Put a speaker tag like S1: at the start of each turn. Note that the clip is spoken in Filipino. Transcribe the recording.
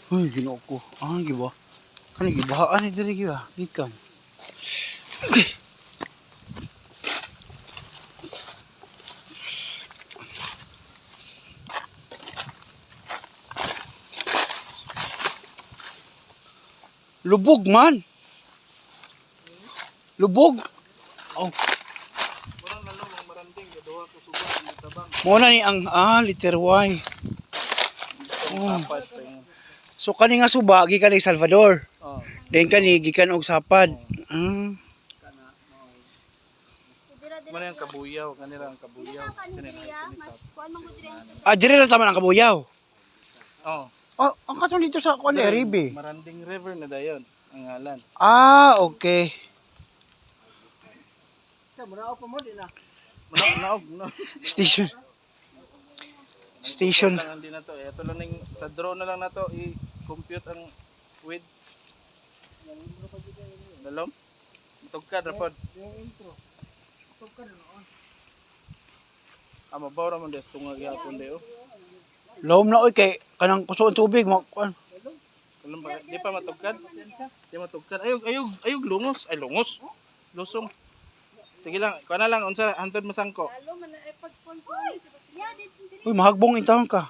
S1: Uy, ginoo ko. Giba. Kani gibahaan ni diri giba. Gikan. Okay. Lubog man. Lubog. Oh. Muna ni ang liter Y. Oh. So kani nga suba gikan ni Salvador.
S2: Oh.
S1: Then kani gikan og sapad.
S2: Mana yang kabuyaw, kanila ang kabuyaw.
S1: Dire na tama ang kabuyaw.
S2: Oh.
S1: Oh, ang kaso dito sa kuan Ribe.
S2: Maranding River na dayon ang ngalan.
S1: Okay.
S2: Manaog pa mo din na. Manaog.
S1: Station.
S2: Lang din na to. Ito lang ning sa drone na lang na to i-compute ang width. Dalom. Tugkad ra pod. Yung intro. Tugkad noon. Mabaw ra man des tungag yapon de oh.
S1: Lawom na oy kay kanang kuso ang tubig mo kuan.
S2: Di pa matugkad. Di matugkad. Ayog lungos. Ay lungos. Lusong. Sige lang, kuha na lang unsa hantod masangko.
S1: Uy, mahagbong intawon ka.